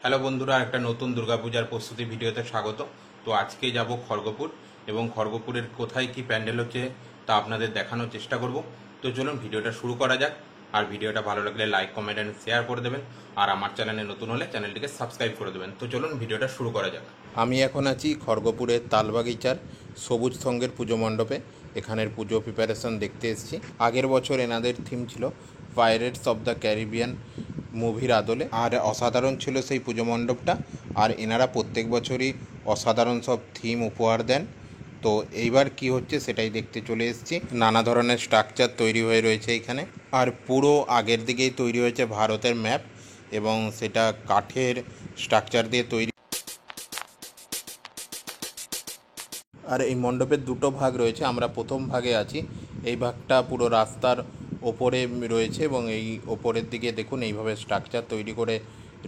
Hello বন্ধুরা, একটা নতুন দুর্গাপূজার প্রস্তুতি ভিডিওতে স্বাগত। তো আজকে যাব খড়গপুর এবং খড়গপুরের কোথায় কি প্যান্ডেল হচ্ছে তা আপনাদের দেখানোর চেষ্টা করব। তো চলুন ভিডিওটা শুরু করা যাক। আর ভিডিওটা ভালো লাগলে লাইক, কমেন্ট এন্ড শেয়ার করে দেবেন। আর আমার চ্যানেলে নতুন হলে চ্যানেলটিকে সাবস্ক্রাইব করে দেবেন। তো চলুন ভিডিওটা শুরু করা যাক। আমি এখন আছি খড়গপুরের তালবাগিচার সবুজ সঙ্গের পুজো মণ্ডপে। এখানের পুজো প্রিপারেশন দেখতে এসেছি। আগের বছর এনাদের থিম ছিল পাইরেটস অফ দ্য ক্যারিবিয়ান মুভির আদলে, আর অসাধারণ ছিল সেই পুজো মণ্ডপটা। আর এনারা প্রত্যেক বছরই অসাধারণ সব থিম উপহার দেন। তো এইবার কি হচ্ছে সেটাই দেখতে চলে এসেছি। নানা ধরনের স্ট্রাকচার তৈরি হয়ে রয়েছে এখানে, আর পুরো আগের দিকেই তৈরি হয়েছে ভারতের ম্যাপ, এবং সেটা কাঠের স্ট্রাকচার দিয়ে তৈরি। আর এই মণ্ডপের দুটো ভাগ রয়েছে, আমরা প্রথম ভাগে আছি। এই ভাগটা পুরো রাস্তার ওপরে রয়েছে, এবং এই ওপরের দিকে দেখুন এইভাবে স্ট্রাকচার তৈরি করে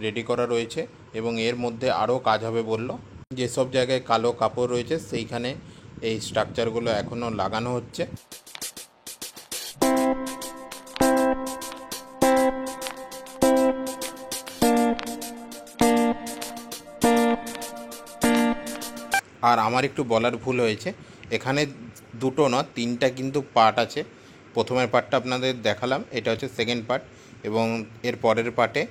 রেডি করা রয়েছে, এবং এর মধ্যে আরও কাজ হবে বলল। যেসব জায়গায় কালো কাপড় রয়েছে সেইখানে এই স্ট্রাকচারগুলো এখনও লাগানো হচ্ছে। আর আমার একটু বলার ভুল হয়েছে, এখানে দুটো না তিনটা কিন্তু পার্ট আছে। প্রথমের পার্টটা আপনাদের দেখালাম, এটা হচ্ছে সেকেন্ড পার্ট, এবং এর পরের পার্টে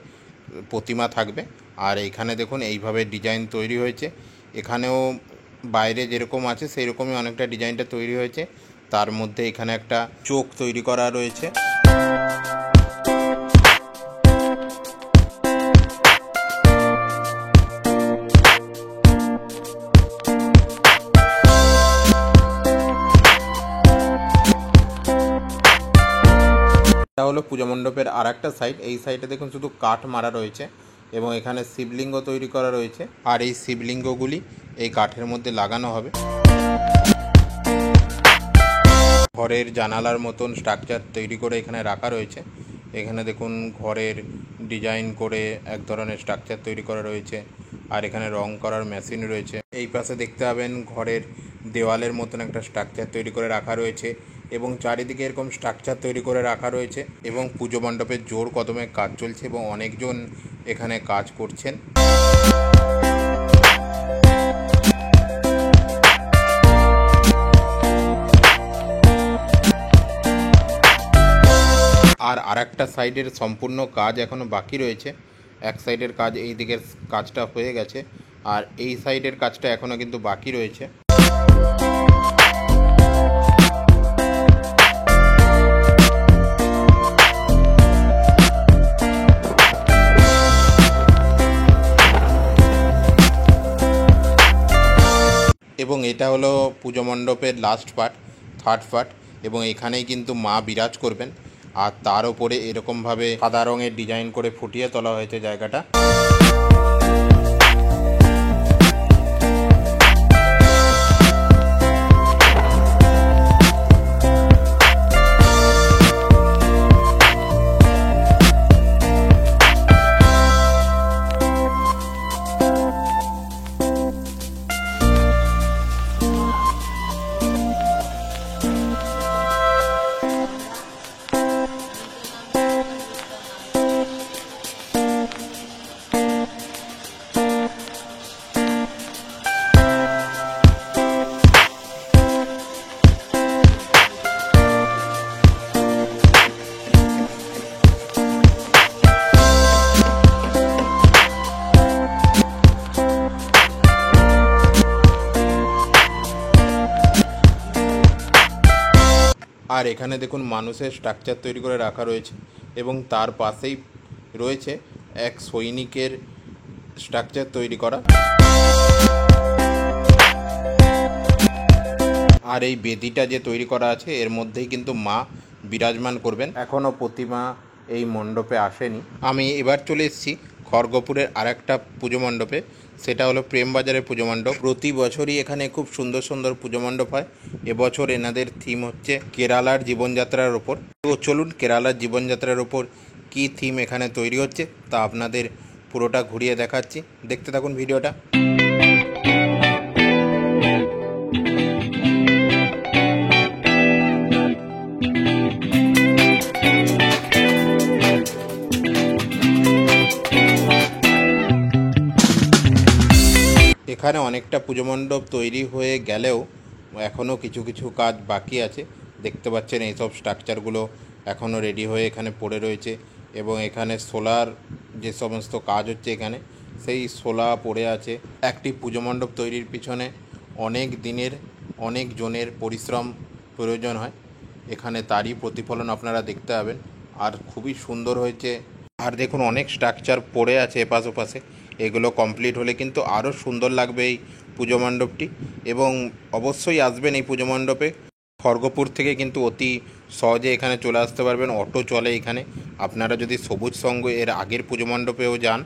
প্রতিমা থাকবে। আর এইখানে দেখুন এইভাবে ডিজাইন তৈরি হয়েছে। এখানেও বাইরে যেরকম আছে সেই রকমই অনেকটা ডিজাইনটা তৈরি হয়েছে। তার মধ্যে এখানে একটা চোখ তৈরি করা রয়েছে। এটা হলো পুজো মণ্ডপের আর একটা সাইড। এই সাইডে দেখুন শুধু কাঠ মারা রয়েছে, এবং এখানে শিবলিঙ্গ তৈরি করা রয়েছে। আর এই শিবলিঙ্গগুলি এই কাঠের মধ্যে লাগানো হবে। ঘরের জানালার মতন স্ট্রাকচার তৈরি করে এখানে রাখা রয়েছে। এখানে দেখুন ঘরের ডিজাইন করে এক ধরনের স্ট্রাকচার তৈরি করা রয়েছে, আর এখানে রং করার মেশিন রয়েছে। এই পাশে দেখতে পাবেন ঘরের দেওয়ালের মতন একটা স্ট্রাকচার তৈরি করে রাখা রয়েছে, এবং চারিদিকে এরকম স্ট্রাকচার তৈরি করে রাখা রয়েছে। এবং পুজো মণ্ডপের জোর কদমে কাজ চলছে, এবং অনেকজন এখানে কাজ করছেন। আর আরেকটা সাইডের সম্পূর্ণ কাজ এখনও বাকি রয়েছে। এক সাইডের কাজ, এই দিকের কাজটা হয়ে গেছে, আর এই সাইডের কাজটা এখনও কিন্তু বাকি রয়েছে। এবং এটা হলো পুজো মণ্ডপের লাস্ট পার্ট, থার্ড পার্ট, এবং এখানেই কিন্তু মা বিরাজ করবেন। আর তার উপরে এরকমভাবে সাদা রঙের ডিজাইন করে ফুটিয়ে তোলা হয়েছে জায়গাটা। আর এখানে দেখুন মানুষের স্ট্রাকচার তৈরি করে রাখা রয়েছে, এবং তার পাশেই রয়েছে এক সৈনিকের স্ট্রাকচার তৈরি করা। আর এই বেদিটা যে তৈরি করা আছে এর মধ্যেই কিন্তু মা বিরাজমান করবেন। এখনও প্রতিমা এই মণ্ডপে আসেনি। আমি এবার চলে এসেছি খড়গপুরের আরেকটা পুজো মণ্ডপে, সেটা হলো প্রেমবাজারের পুজো মণ্ডপ। প্রতি বছরই এখানে খুব সুন্দর সুন্দর পুজো মণ্ডপ হয়। এবছর এনাদের থিম হচ্ছে কেরালার জীবনযাত্রার ওপর। তো চলুন কেরালার জীবনযাত্রার ওপর কী থিম এখানে তৈরি হচ্ছে তা আপনাদের পুরোটা ঘুরিয়ে দেখাচ্ছি, দেখতে থাকুন ভিডিওটা। এখানে অনেকটা পুজো মণ্ডপ তৈরি হয়ে গেলেও এখনও কিছু কিছু কাজ বাকি আছে। দেখতে পাচ্ছেন এইসব স্ট্রাকচারগুলো এখনও রেডি হয়ে এখানে পড়ে রয়েছে এবং এখানে সোলার যে সমস্ত কাজ হচ্ছে এখানে সেই সোলা পড়ে আছে। একটি পুজো মণ্ডপ তৈরির পিছনে অনেক দিনের অনেক জনের পরিশ্রম প্রয়োজন হয়, এখানে তারই প্রতিফলন আপনারা দেখতে পাবেন। আর খুবই সুন্দর হয়েছে। আর দেখুন অনেক স্ট্রাকচার পড়ে আছে এপাশ ওপাশে, এগুলো কমপ্লিট হলে কিন্তু আরও সুন্দর লাগবে এই পুজো মণ্ডপটি। এবং অবশ্যই আসবেন এই পুজো মণ্ডপে। খড়গপুর থেকে কিন্তু অতি সহজে এখানে চলে আসতে পারবেন, অটো চলে এখানে। আপনারা যদি সবুজ সংঘ এর আগের পুজো মণ্ডপেও যান,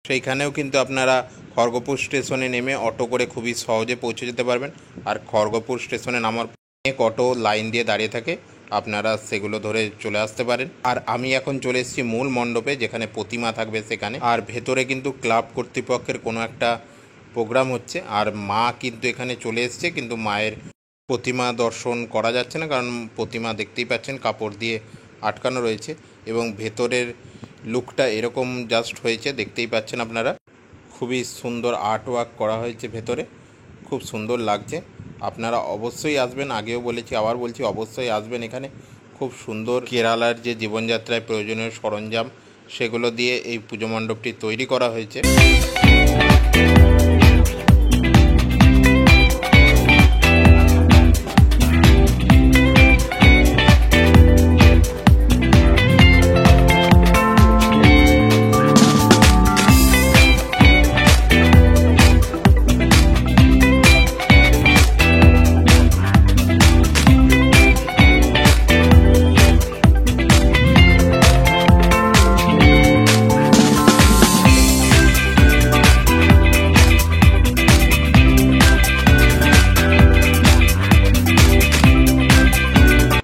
সেইখানেও কিন্তু আপনারা খড়গপুর স্টেশনে নেমে অটো করে খুবই সহজে পৌঁছে যেতে পারবেন। আর খড়গপুর স্টেশনে নামার অনেক অটো লাইন দিয়ে দাঁড়িয়ে থাকে, আপনারা সেগুলো ধরে চলে আসতে পারেন। আর আমি এখন চলে এসেছি মূল মণ্ডপে, যেখানে প্রতিমা থাকবে সেখানে। আর ভেতরে কিন্তু ক্লাব কর্তৃপক্ষের কোনো একটা প্রোগ্রাম হচ্ছে। আর মা কিন্তু এখানে চলে এসছে, কিন্তু মায়ের প্রতিমা দর্শন করা যাচ্ছে না, কারণ প্রতিমা দেখতেই পাচ্ছেন কাপড় দিয়ে আটকানো রয়েছে। এবং ভেতরের লুকটা এরকম জাস্ট হয়েছে, দেখতেই পাচ্ছেন আপনারা। খুবই সুন্দর আর্ট ওয়ার্ক করা হয়েছে ভেতরে, খুব সুন্দর লাগছে। আপনারা অবশ্যই আসবেন, আগেও বলেছি আবার বলছি, অবশ্যই আসবেন এখানে। খুব সুন্দর কেরালার যে জীবনযাত্রায় প্রয়োজনীয় সরঞ্জাম সেগুলো দিয়ে এই পুজো মণ্ডপটি তৈরি করা হয়েছে।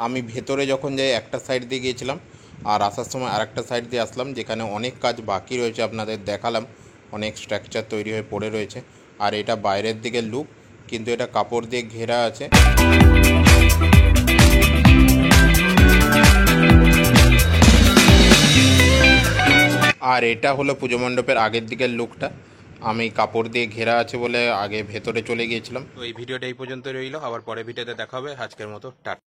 আমি ভেতরে যখন যাই একটা সাইড দিয়ে গিয়েছিলাম, আর আসার সময় আরেকটা সাইড দিয়ে আসলাম, যেখানে অনেক কাজ বাকি রয়েছে আপনাদের দেখালাম। অনেক স্ট্রাকচার তৈরি হয়ে পড়ে রয়েছে। আর এটা বাইরের দিকে লুক, কিন্তু এটা কাপড় দিয়ে ঘেরা আছে। আর এটা হলো পুজো মণ্ডপের আগের দিকের লুকটা। আমি কাপড় দিয়ে ঘেরা আছে বলে আগে ভেতরে চলে গিয়েছিলাম। তো এই ভিডিওটা এই পর্যন্ত রইল, আবার পরে ভিডিওতে দেখা হবে। আজকের মতো টাটা।